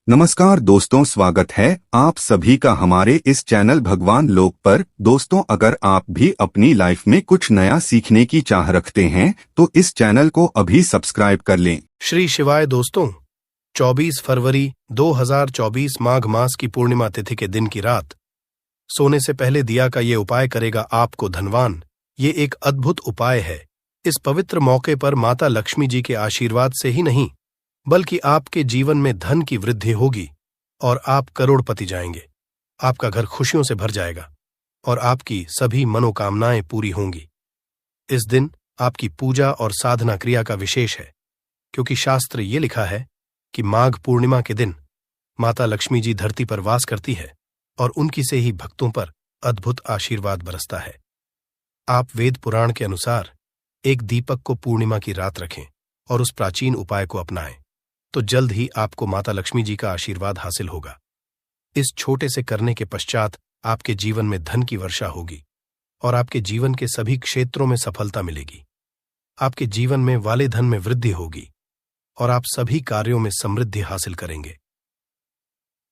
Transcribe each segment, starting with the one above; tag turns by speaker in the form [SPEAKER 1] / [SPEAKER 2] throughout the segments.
[SPEAKER 1] नमस्कार दोस्तों, स्वागत है आप सभी का हमारे इस चैनल भगवान लोक पर। दोस्तों, अगर आप भी अपनी लाइफ में कुछ नया सीखने की चाह रखते हैं तो इस चैनल को अभी सब्सक्राइब कर लें।
[SPEAKER 2] श्री शिवाय दोस्तों, 24 फरवरी 2024 माघ मास की पूर्णिमा तिथि के दिन की रात सोने से पहले दिया का ये उपाय करेगा आपको धनवान। ये एक अद्भुत उपाय है। इस पवित्र मौके पर माता लक्ष्मी जी के आशीर्वाद से ही नहीं बल्कि आपके जीवन में धन की वृद्धि होगी और आप करोड़पति जाएंगे। आपका घर खुशियों से भर जाएगा और आपकी सभी मनोकामनाएं पूरी होंगी। इस दिन आपकी पूजा और साधना क्रिया का विशेष है, क्योंकि शास्त्र ये लिखा है कि माघ पूर्णिमा के दिन माता लक्ष्मी जी धरती पर वास करती है और उनकी से ही भक्तों पर अद्भुत आशीर्वाद बरसता है। आप वेद पुराण के अनुसार एक दीपक को पूर्णिमा की रात रखें और उस प्राचीन उपाय को अपनाएं, तो जल्द ही आपको माता लक्ष्मी जी का आशीर्वाद हासिल होगा। इस छोटे से करने के पश्चात आपके जीवन में धन की वर्षा होगी और आपके जीवन के सभी क्षेत्रों में सफलता मिलेगी। आपके जीवन में वाले धन में वृद्धि होगी और आप सभी कार्यों में समृद्धि हासिल करेंगे।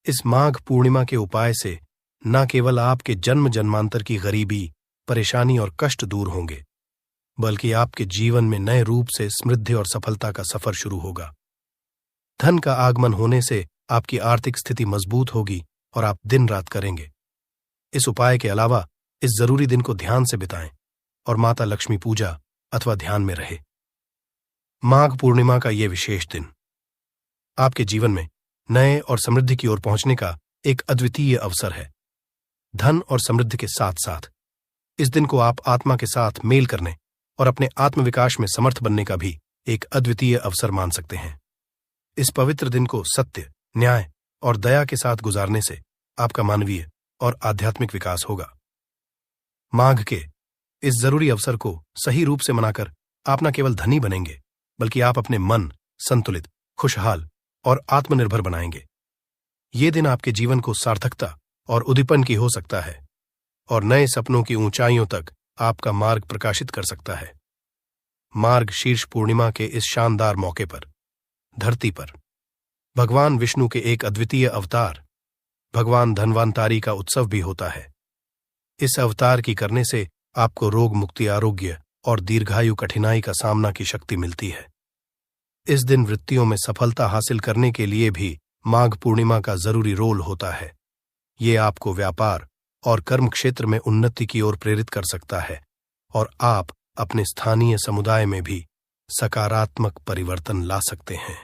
[SPEAKER 2] इस माघ पूर्णिमा के उपाय से न केवल आपके जन्म जन्मांतर की गरीबी, परेशानी और कष्ट दूर होंगे, बल्कि आपके जीवन में नए रूप से समृद्धि और सफलता का सफर शुरू होगा। धन का आगमन होने से आपकी आर्थिक स्थिति मजबूत होगी और आप दिन रात करेंगे। इस उपाय के अलावा इस जरूरी दिन को ध्यान से बिताएं और माता लक्ष्मी पूजा अथवा ध्यान में रहे। माघ पूर्णिमा का ये विशेष दिन आपके जीवन में नए और समृद्धि की ओर पहुंचने का एक अद्वितीय अवसर है। धन और समृद्धि के साथ साथ इस दिन को आप आत्मा के साथ मेल करने और अपने आत्मविकास में समर्थ बनने का भी एक अद्वितीय अवसर मान सकते हैं। इस पवित्र दिन को सत्य, न्याय और दया के साथ गुजारने से आपका मानवीय और आध्यात्मिक विकास होगा। माघ के इस जरूरी अवसर को सही रूप से मनाकर आप न केवल धनी बनेंगे, बल्कि आप अपने मन संतुलित, खुशहाल और आत्मनिर्भर बनाएंगे। ये दिन आपके जीवन को सार्थकता और उद्दीपन की हो सकता है और नए सपनों की ऊंचाइयों तक आपका मार्ग प्रकाशित कर सकता है। मार्ग शीर्ष पूर्णिमा के इस शानदार मौके पर धरती पर भगवान विष्णु के एक अद्वितीय अवतार भगवान धन्वंतरी का उत्सव भी होता है। इस अवतार की करने से आपको रोग मुक्ति, आरोग्य और दीर्घायु कठिनाई का सामना की शक्ति मिलती है। इस दिन वृत्तियों में सफलता हासिल करने के लिए भी माघ पूर्णिमा का जरूरी रोल होता है। ये आपको व्यापार और कर्म क्षेत्र में उन्नति की ओर प्रेरित कर सकता है और आप अपने स्थानीय समुदाय में भी सकारात्मक परिवर्तन ला सकते हैं।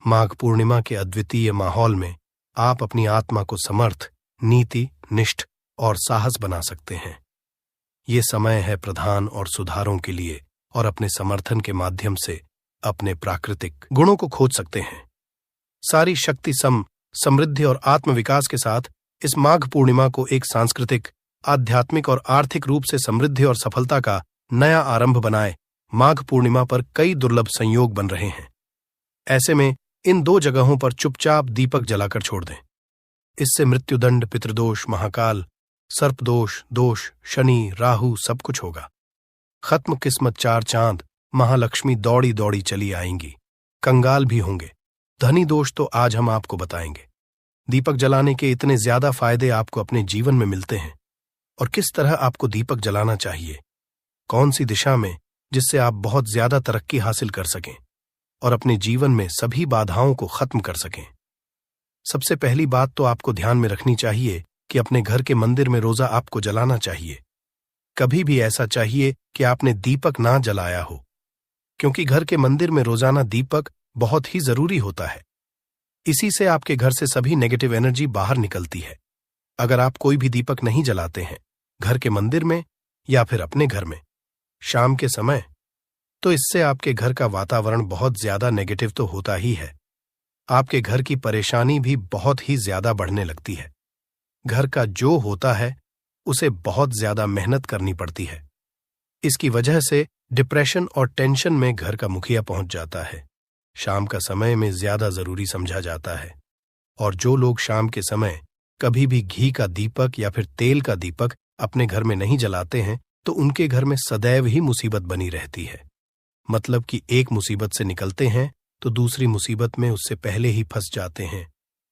[SPEAKER 2] माघ पूर्णिमा के अद्वितीय माहौल में आप अपनी आत्मा को समर्थ, नीति निष्ठ और साहस बना सकते हैं। ये समय है प्रधान और सुधारों के लिए और अपने समर्थन के माध्यम से अपने प्राकृतिक गुणों को खोज सकते हैं। सारी शक्ति समृद्धि और आत्मविकास के साथ इस माघ पूर्णिमा को एक सांस्कृतिक, आध्यात्मिक और आर्थिक रूप से समृद्धि और सफलता का नया आरंभ बनाए। माघ पूर्णिमा पर कई दुर्लभ संयोग बन रहे हैं। ऐसे में इन दो जगहों पर चुपचाप दीपक जलाकर छोड़ दें। इससे मृत्युदंड, पितृदोष, महाकाल, सर्पदोष, दोष, शनि, राहु सब कुछ होगा। खत्म किस्मत चार चांद, महालक्ष्मी दौड़ी दौड़ी चली आएंगी। कंगाल भी होंगे। धनी दोष तो आज हम आपको बताएंगे। दीपक जलाने के इतने ज्यादा फायदे आपको अपने जीवन में मिलते हैं और किस तरह आपको दीपक जलाना चाहिए, कौन सी दिशा में, जिससे आप बहुत ज्यादा तरक्की हासिल कर सकें और अपने जीवन में सभी बाधाओं को खत्म कर सकें। सबसे पहली बात तो आपको ध्यान में रखनी चाहिए कि अपने घर के मंदिर में रोजा आपको जलाना चाहिए। कभी भी ऐसा चाहिए कि आपने दीपक ना जलाया हो, क्योंकि घर के मंदिर में रोजाना दीपक बहुत ही जरूरी होता है। इसी से आपके घर से सभी नेगेटिव एनर्जी बाहर निकलती है। अगर आप कोई भी दीपक नहीं जलाते हैं घर के मंदिर में या फिर अपने घर में शाम के समय, तो इससे आपके घर का वातावरण बहुत ज्यादा नेगेटिव तो होता ही है, आपके घर की परेशानी भी बहुत ही ज्यादा बढ़ने लगती है। घर का जो होता है उसे बहुत ज्यादा मेहनत करनी पड़ती है। इसकी वजह से डिप्रेशन और टेंशन में घर का मुखिया पहुंच जाता है। शाम का समय में ज्यादा जरूरी समझा जाता है और जो लोग शाम के समय कभी भी घी का दीपक या फिर तेल का दीपक अपने घर में नहीं जलाते हैं, तो उनके घर में सदैव ही मुसीबत बनी रहती है। मतलब कि एक मुसीबत से निकलते हैं तो दूसरी मुसीबत में उससे पहले ही फंस जाते हैं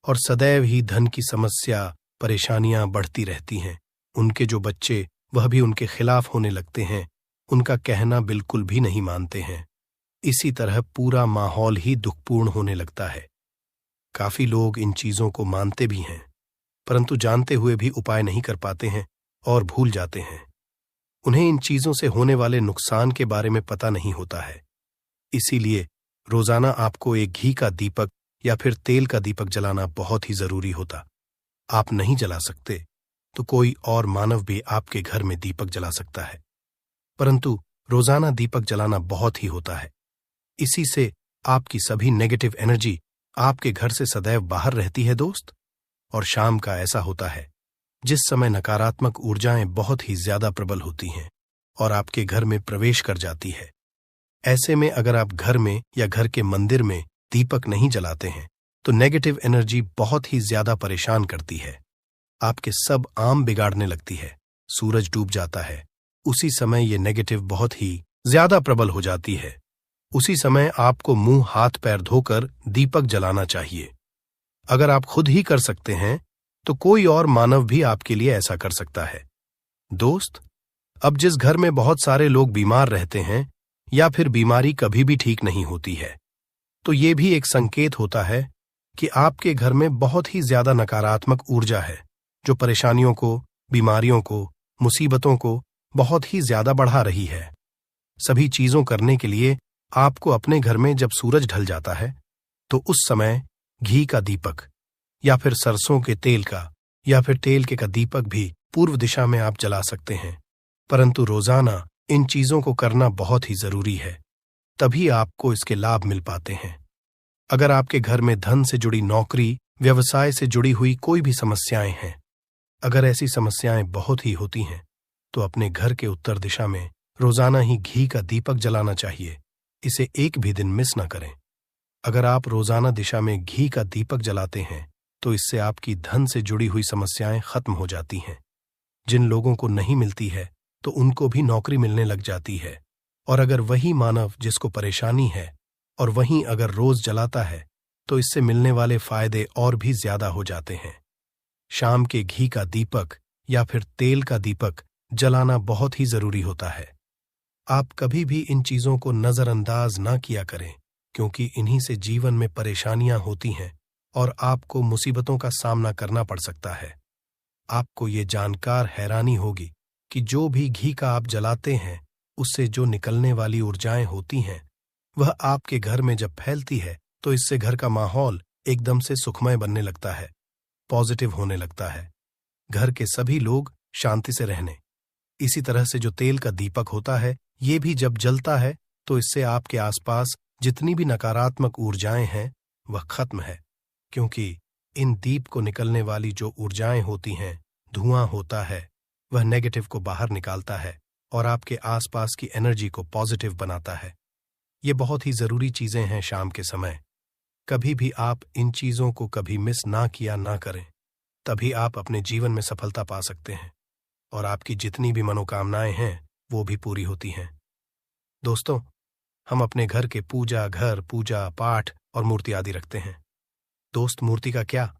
[SPEAKER 2] और सदैव ही धन की समस्या, परेशानियां बढ़ती रहती हैं। उनके जो बच्चे वह भी उनके खिलाफ होने लगते हैं, उनका कहना बिल्कुल भी नहीं मानते हैं। इसी तरह पूरा माहौल ही दुखपूर्ण होने लगता है। काफी लोग इन चीजों को मानते भी हैं, परंतु जानते हुए भी उपाय नहीं कर पाते हैं और भूल जाते हैं। उन्हें इन चीजों से होने वाले नुकसान के बारे में पता नहीं होता है। इसीलिए रोजाना आपको एक घी का दीपक या फिर तेल का दीपक जलाना बहुत ही जरूरी होता। आप नहीं जला सकते तो कोई और मानव भी आपके घर में दीपक जला सकता है, परंतु रोजाना दीपक जलाना बहुत ही होता है। इसी से आपकी सभी नेगेटिव एनर्जी आपके घर से सदैव बाहर रहती है दोस्त। और शाम का ऐसा होता है जिस समय नकारात्मक ऊर्जाएं बहुत ही ज्यादा प्रबल होती हैं और आपके घर में प्रवेश कर जाती है। ऐसे में अगर आप घर में या घर के मंदिर में दीपक नहीं जलाते हैं तो नेगेटिव एनर्जी बहुत ही ज्यादा परेशान करती है। आपके सब आम बिगाड़ने लगती है। सूरज डूब जाता है, उसी समय ये नेगेटिव बहुत ही ज्यादा प्रबल हो जाती है। उसी समय आपको मुंह हाथ पैर धोकर दीपक जलाना चाहिए। अगर आप खुद ही कर सकते हैं तो कोई और मानव भी आपके लिए ऐसा कर सकता है। दोस्त, अब जिस घर में बहुत सारे लोग बीमार रहते हैं या फिर बीमारी कभी भी ठीक नहीं होती है, तो ये भी एक संकेत होता है कि आपके घर में बहुत ही ज्यादा नकारात्मक ऊर्जा है, जो परेशानियों को, बीमारियों को, मुसीबतों को बहुत ही ज्यादा बढ़ा रही है। सभी चीजों करने के लिए आपको अपने घर में जब सूरज ढल जाता है तो उस समय घी का दीपक या फिर सरसों के तेल का या फिर तेल के का दीपक भी पूर्व दिशा में आप जला सकते हैं। परंतु रोजाना इन चीजों को करना बहुत ही जरूरी है, तभी आपको इसके लाभ मिल पाते हैं। अगर आपके घर में धन से जुड़ी नौकरी, व्यवसाय से जुड़ी हुई कोई भी समस्याएं हैं, अगर ऐसी समस्याएं बहुत ही होती हैं तो अपने घर के उत्तर दिशा में रोजाना ही घी का दीपक जलाना चाहिए। इसे एक भी दिन मिस न करें। अगर आप रोजाना दिशा में घी का दीपक जलाते हैं तो इससे आपकी धन से जुड़ी हुई समस्याएं खत्म हो जाती हैं। जिन लोगों को नहीं मिलती है तो उनको भी नौकरी मिलने लग जाती है। और अगर वही मानव जिसको परेशानी है और वहीं अगर रोज जलाता है तो इससे मिलने वाले फायदे और भी ज्यादा हो जाते हैं। शाम के घी का दीपक या फिर तेल का दीपक जलाना बहुत ही जरूरी होता है। आप कभी भी इन चीजों को नजरअंदाज ना किया करें, क्योंकि इन्हीं से जीवन में परेशानियां होती हैं और आपको मुसीबतों का सामना करना पड़ सकता है। आपको ये जानकर हैरानी होगी कि जो भी घी का आप जलाते हैं उससे जो निकलने वाली ऊर्जाएं होती हैं वह आपके घर में जब फैलती है तो इससे घर का माहौल एकदम से सुखमय बनने लगता है, पॉजिटिव होने लगता है। घर के सभी लोग शांति से रहने। इसी तरह से जो तेल का दीपक होता है ये भी जब जलता है तो इससे आपके आसपास जितनी भी नकारात्मक ऊर्जाएं हैं वह खत्म है, क्योंकि इन दीप को निकलने वाली जो ऊर्जाएं होती हैं, धुआं होता है, वह नेगेटिव को बाहर निकालता है और आपके आसपास की एनर्जी को पॉजिटिव बनाता है। ये बहुत ही जरूरी चीजें हैं शाम के समय। कभी भी आप इन चीजों को कभी मिस ना किया ना करें, तभी आप अपने जीवन में सफलता पा सकते हैं और आपकी जितनी भी मनोकामनाएं हैं वो भी पूरी होती हैं। दोस्तों, हम अपने घर के घर पूजा पाठ और मूर्ति आदि रखते हैं। दोस्त, मूर्ति का क्या,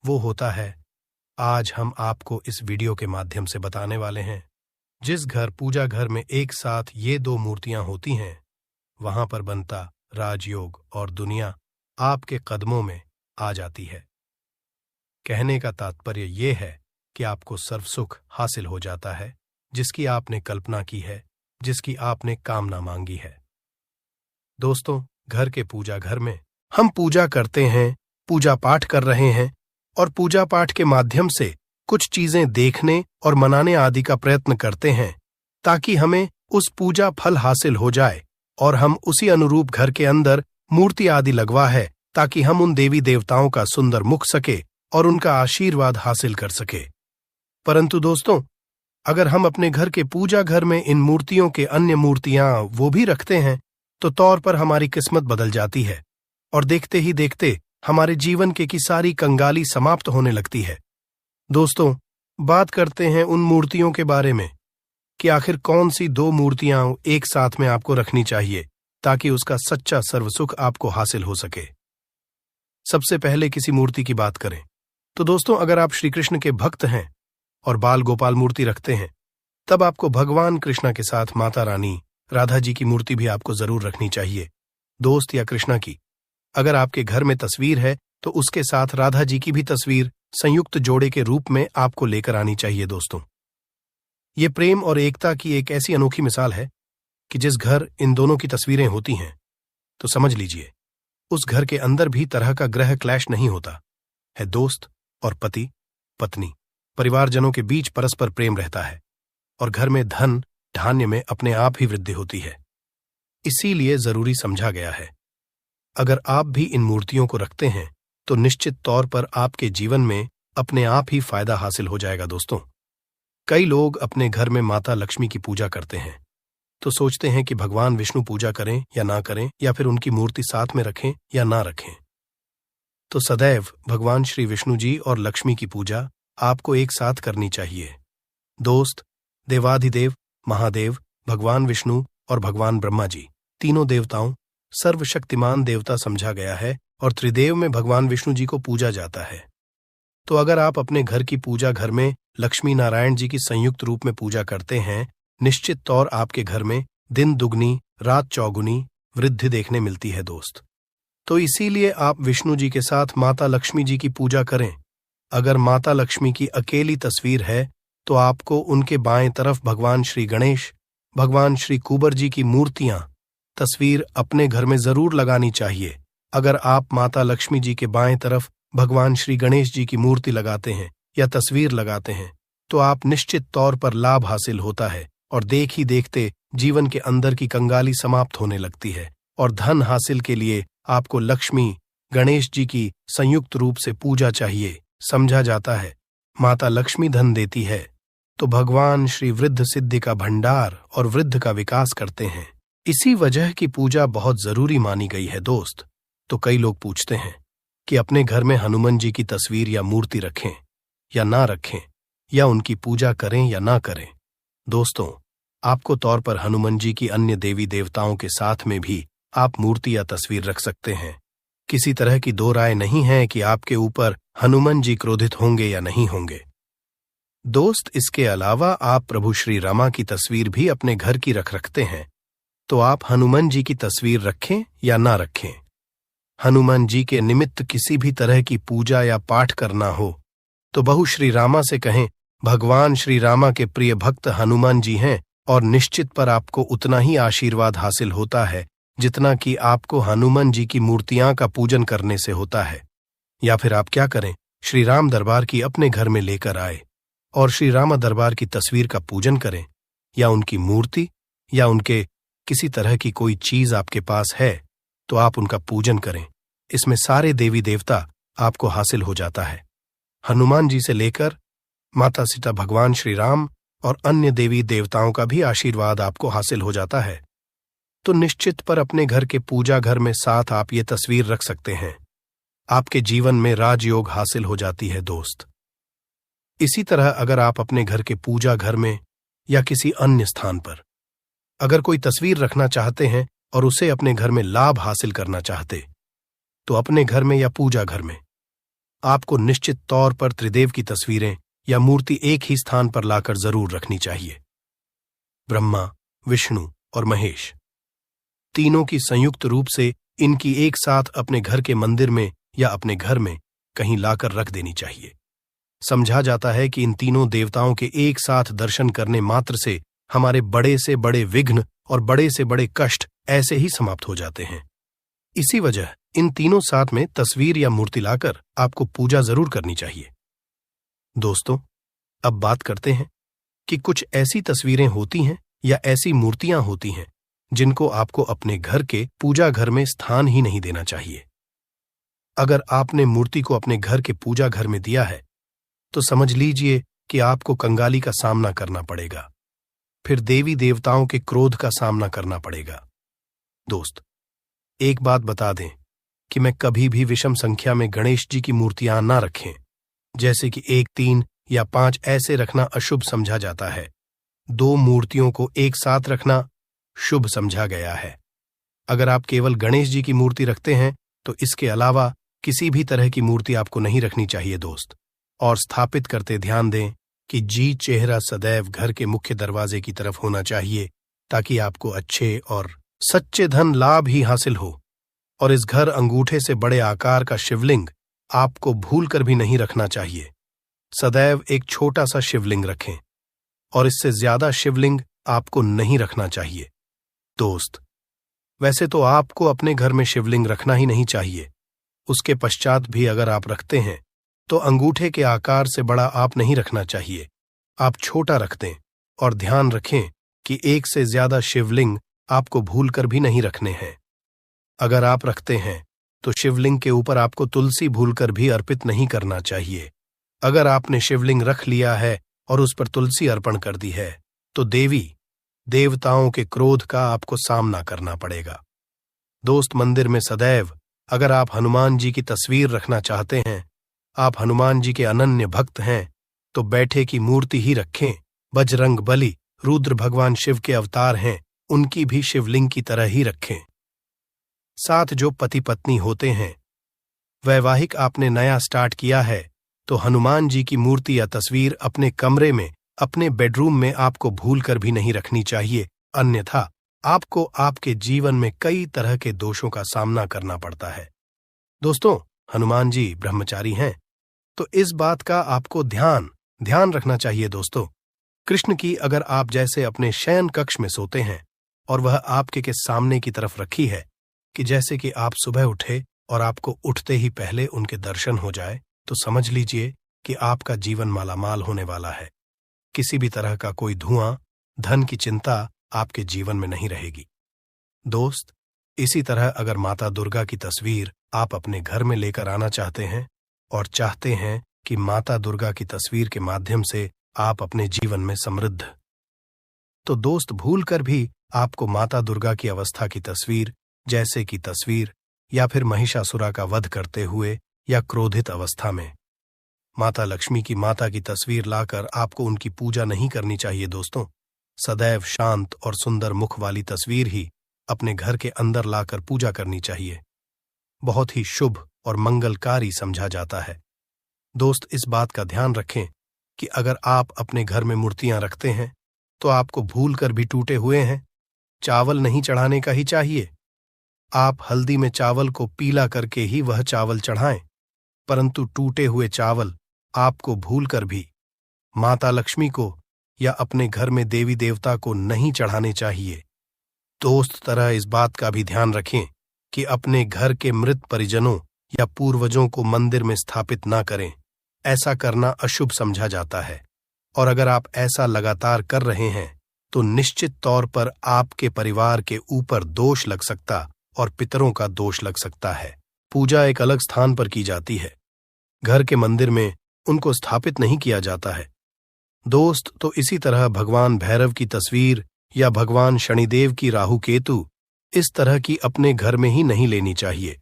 [SPEAKER 2] वो होता है आज हम आपको इस वीडियो के माध्यम से बताने वाले हैं। जिस घर पूजा घर में एक साथ ये दो मूर्तियां होती हैं वहां पर बनता राजयोग और दुनिया आपके कदमों में आ जाती है। कहने का तात्पर्य ये है कि आपको सर्वसुख हासिल हो जाता है, जिसकी आपने कल्पना की है, जिसकी आपने कामना मांगी है। दोस्तों, घर के पूजा घर में हम पूजा करते हैं, पूजा पाठ कर रहे हैं और पूजा पाठ के माध्यम से कुछ चीजें देखने और मनाने आदि का प्रयत्न करते हैं ताकि हमें उस पूजा फल हासिल हो जाए और हम उसी अनुरूप घर के अंदर मूर्ति आदि लगवा है ताकि हम उन देवी देवताओं का सुंदर मुख सके और उनका आशीर्वाद हासिल कर सके। परंतु दोस्तों, अगर हम अपने घर के पूजा घर में इन मूर्तियों के अन्य मूर्तियां वो भी रखते हैं तो तौर पर हमारी किस्मत बदल जाती है और देखते ही देखते हमारे जीवन की सारी कंगाली समाप्त होने लगती है। दोस्तों, बात करते हैं उन मूर्तियों के बारे में कि आखिर कौन सी दो मूर्तियां एक साथ में आपको रखनी चाहिए ताकि उसका सच्चा सर्वसुख आपको हासिल हो सके। सबसे पहले किसी मूर्ति की बात करें तो दोस्तों, अगर आप श्री कृष्ण के भक्त हैं और बाल गोपाल मूर्ति रखते हैं, तब आपको भगवान कृष्णा के साथ माता रानी राधा जी की मूर्ति भी आपको जरूर रखनी चाहिए। दोस्त या कृष्णा की अगर आपके घर में तस्वीर है तो उसके साथ राधा जी की भी तस्वीर संयुक्त जोड़े के रूप में आपको लेकर आनी चाहिए। दोस्तों, ये प्रेम और एकता की एक ऐसी अनोखी मिसाल है कि जिस घर इन दोनों की तस्वीरें होती हैं तो समझ लीजिए उस घर के अंदर भी तरह का ग्रह क्लैश नहीं होता है। दोस्त और पति पत्नी परिवारजनों के बीच परस्पर प्रेम रहता है और घर में धन धान्य में अपने आप ही वृद्धि होती है। इसीलिए जरूरी समझा गया है, अगर आप भी इन मूर्तियों को रखते हैं तो निश्चित तौर पर आपके जीवन में अपने आप ही फायदा हासिल हो जाएगा। दोस्तों, कई लोग अपने घर में माता लक्ष्मी की पूजा करते हैं तो सोचते हैं कि भगवान विष्णु पूजा करें या ना करें, या फिर उनकी मूर्ति साथ में रखें या ना रखें। तो सदैव भगवान श्री विष्णु जी और लक्ष्मी की पूजा आपको एक साथ करनी चाहिए। दोस्त, देवाधिदेव महादेव भगवान विष्णु और भगवान ब्रह्मा जी तीनों देवताओं सर्वशक्तिमान देवता समझा गया है और त्रिदेव में भगवान विष्णु जी को पूजा जाता है। तो अगर आप अपने घर की पूजा घर में लक्ष्मी नारायण जी की संयुक्त रूप में पूजा करते हैं, निश्चित तौर आपके घर में दिन दुगनी रात चौगुनी वृद्धि देखने मिलती है। दोस्त, तो इसीलिए आप विष्णु जी के साथ माता लक्ष्मी जी की पूजा करें। अगर माता लक्ष्मी की अकेली तस्वीर है तो आपको उनके बाएं तरफ भगवान श्री गणेश भगवान श्री कुबर जी की मूर्तियां तस्वीर अपने घर में जरूर लगानी चाहिए। अगर आप माता लक्ष्मी जी के बाएं तरफ भगवान श्री गणेश जी की मूर्ति लगाते हैं या तस्वीर लगाते हैं तो आप निश्चित तौर पर लाभ हासिल होता है और देख ही देखते जीवन के अंदर की कंगाली समाप्त होने लगती है और धन हासिल के लिए आपको लक्ष्मी गणेश जी की संयुक्त रूप से पूजा चाहिए। समझा जाता है माता लक्ष्मी धन देती है तो भगवान श्री वृद्ध सिद्धि का भंडार और वृद्ध का विकास करते हैं। इसी वजह की पूजा बहुत जरूरी मानी गई है। दोस्त, तो कई लोग पूछते हैं कि अपने घर में हनुमान जी की तस्वीर या मूर्ति रखें या ना रखें, या उनकी पूजा करें या ना करें। दोस्तों, आपको तौर पर हनुमान जी की अन्य देवी देवताओं के साथ में भी आप मूर्ति या तस्वीर रख सकते हैं। किसी तरह की दो राय नहीं है कि आपके ऊपर हनुमान जी क्रोधित होंगे या नहीं होंगे। दोस्त, इसके अलावा आप प्रभु श्री रामा की तस्वीर भी अपने घर की रखते हैं तो आप हनुमान जी की तस्वीर रखें या ना रखें। हनुमान जी के निमित्त किसी भी तरह की पूजा या पाठ करना हो तो बहु श्री रामा से कहें, भगवान श्री रामा के प्रिय भक्त हनुमान जी हैं और निश्चित पर आपको उतना ही आशीर्वाद हासिल होता है जितना कि आपको हनुमान जी की मूर्तियां का पूजन करने से होता है। या फिर आप क्या करें, श्री राम दरबार की अपने घर में लेकर आए और श्री रामा दरबार की तस्वीर का पूजन करें, या उनकी मूर्ति या उनके किसी तरह की कोई चीज आपके पास है तो आप उनका पूजन करें। इसमें सारे देवी देवता आपको हासिल हो जाता है। हनुमान जी से लेकर माता सीता, भगवान श्री राम और अन्य देवी देवताओं का भी आशीर्वाद आपको हासिल हो जाता है। तो निश्चित पर अपने घर के पूजा घर में साथ आप ये तस्वीर रख सकते हैं। आपके जीवन में राजयोग हासिल हो जाती है। दोस्त, इसी तरह अगर आप अपने घर के पूजा घर में या किसी अन्य स्थान पर अगर कोई तस्वीर रखना चाहते हैं और उसे अपने घर में लाभ हासिल करना चाहते तो अपने घर में या पूजा घर में आपको निश्चित तौर पर त्रिदेव की तस्वीरें या मूर्ति एक ही स्थान पर लाकर जरूर रखनी चाहिए। ब्रह्मा, विष्णु और महेश तीनों की संयुक्त रूप से इनकी एक साथ अपने घर के मंदिर में या अपने घर में कहीं लाकर रख देनी चाहिए। समझा जाता है कि इन तीनों देवताओं के एक साथ दर्शन करने मात्र से हमारे बड़े से बड़े विघ्न और बड़े से बड़े कष्ट ऐसे ही समाप्त हो जाते हैं। इसी वजह इन तीनों साथ में तस्वीर या मूर्ति लाकर आपको पूजा जरूर करनी चाहिए। दोस्तों, अब बात करते हैं कि कुछ ऐसी तस्वीरें होती हैं या ऐसी मूर्तियां होती हैं जिनको आपको अपने घर के पूजा घर में स्थान ही नहीं देना चाहिए। अगर आपने मूर्ति को अपने घर के पूजा घर में दिया है तो समझ लीजिए कि आपको कंगाली का सामना करना पड़ेगा, फिर देवी देवताओं के क्रोध का सामना करना पड़ेगा। दोस्त, एक बात बता दें कि मैं कभी भी विषम संख्या में गणेश जी की मूर्तियां ना रखें, जैसे कि 1, 3 या 5 ऐसे रखना अशुभ समझा जाता है। 2 मूर्तियों को एक साथ रखना शुभ समझा गया है। अगर आप केवल गणेश जी की मूर्ति रखते हैं तो इसके अलावा किसी भी तरह की मूर्ति आपको नहीं रखनी चाहिए दोस्त। और स्थापित करते ध्यान दें कि जी चेहरा सदैव घर के मुख्य दरवाजे की तरफ होना चाहिए, ताकि आपको अच्छे और सच्चे धन लाभ ही हासिल हो। और इस घर अंगूठे से बड़े आकार का शिवलिंग आपको भूल कर भी नहीं रखना चाहिए। सदैव एक छोटा सा शिवलिंग रखें, और इससे ज्यादा शिवलिंग आपको नहीं रखना चाहिए दोस्त। वैसे तो आपको अपने घर में शिवलिंग रखना ही नहीं चाहिए। उसके पश्चात भी अगर आप रखते हैं तो अंगूठे के आकार से बड़ा आप नहीं रखना चाहिए। आप छोटा रख दें, और ध्यान रखें कि एक से ज्यादा शिवलिंग आपको भूलकर भी नहीं रखने हैं। अगर आप रखते हैं तो शिवलिंग के ऊपर आपको तुलसी भूलकर भी अर्पित नहीं करना चाहिए। अगर आपने शिवलिंग रख लिया है और उस पर तुलसी अर्पण कर दी है तो देवी देवताओं के क्रोध का आपको सामना करना पड़ेगा दोस्त। मंदिर में सदैव अगर आप हनुमान जी की तस्वीर रखना चाहते हैं, आप हनुमान जी के अनन्य भक्त हैं, तो बैठे की मूर्ति ही रखें। बजरंग बली रुद्र भगवान शिव के अवतार हैं, उनकी भी शिवलिंग की तरह ही रखें। साथ जो पति पत्नी होते हैं, वैवाहिक आपने नया स्टार्ट किया है, तो हनुमान जी की मूर्ति या तस्वीर अपने कमरे में, अपने बेडरूम में आपको भूलकर भी नहीं रखनी चाहिए, अन्यथा आपको आपके जीवन में कई तरह के दोषों का सामना करना पड़ता है। दोस्तों, हनुमान जी ब्रह्मचारी हैं, तो इस बात का आपको ध्यान रखना चाहिए दोस्तों। कृष्ण की अगर आप जैसे अपने शयन कक्ष में सोते हैं और वह आपके के सामने की तरफ रखी है कि जैसे कि आप सुबह उठे और आपको उठते ही पहले उनके दर्शन हो जाए, तो समझ लीजिए कि आपका जीवन मालामाल होने वाला है। किसी भी तरह का कोई धुआं, धन की चिंता आपके जीवन में नहीं रहेगी दोस्त। इसी तरह अगर माता दुर्गा की तस्वीर आप अपने घर में लेकर आना चाहते हैं और चाहते हैं कि माता दुर्गा की तस्वीर के माध्यम से आप अपने जीवन में समृद्ध, तो दोस्त भूलकर भी आपको माता दुर्गा की अवस्था की तस्वीर, जैसे की तस्वीर या फिर महिषासुरा का वध करते हुए या क्रोधित अवस्था में, माता लक्ष्मी की माता की तस्वीर लाकर आपको उनकी पूजा नहीं करनी चाहिए दोस्तों। सदैव शांत और सुंदर मुख वाली तस्वीर ही अपने घर के अंदर लाकर पूजा करनी चाहिए। बहुत ही शुभ और मंगलकारी समझा जाता है दोस्त। इस बात का ध्यान रखें कि अगर आप अपने घर में मूर्तियां रखते हैं तो आपको भूल कर भी टूटे हुए हैं चावल नहीं चढ़ाने का ही चाहिए। आप हल्दी में चावल को पीला करके ही वह चावल चढ़ाएं, परंतु टूटे हुए चावल आपको भूलकर भी माता लक्ष्मी को या अपने घर में देवी देवता को नहीं चढ़ाने चाहिए दोस्त। तरह इस बात का भी ध्यान रखें कि अपने घर के मृत परिजनों या पूर्वजों को मंदिर में स्थापित ना करें। ऐसा करना अशुभ समझा जाता है, और अगर आप ऐसा लगातार कर रहे हैं तो निश्चित तौर पर आपके परिवार के ऊपर दोष लग सकता और पितरों का दोष लग सकता है। पूजा एक अलग स्थान पर की जाती है, घर के मंदिर में उनको स्थापित नहीं किया जाता है दोस्त। तो इसी तरह भगवान भैरव की तस्वीर या भगवान शनिदेव की राहु केतु इस तरह की अपने घर में ही नहीं लेनी चाहिए।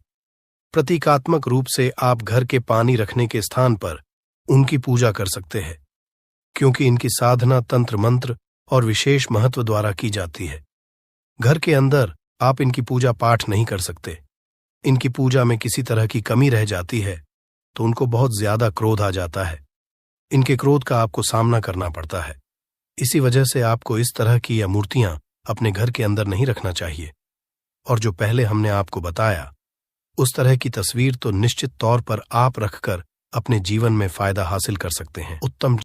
[SPEAKER 2] प्रतीकात्मक रूप से आप घर के पानी रखने के स्थान पर उनकी पूजा कर सकते हैं, क्योंकि इनकी साधना तंत्र मंत्र और विशेष महत्व द्वारा की जाती है। घर के अंदर आप इनकी पूजा पाठ नहीं कर सकते। इनकी पूजा में किसी तरह की कमी रह जाती है तो उनको बहुत ज्यादा क्रोध आ जाता है। इनके क्रोध का आपको सामना करना पड़ता है। इसी वजह से आपको इस तरह की या मूर्तियां अपने घर के अंदर नहीं रखना चाहिए। और जो पहले हमने आपको बताया, उस तरह की तस्वीर तो निश्चित तौर पर आप रखकर अपने जीवन में फायदा हासिल कर सकते हैं। उत्तम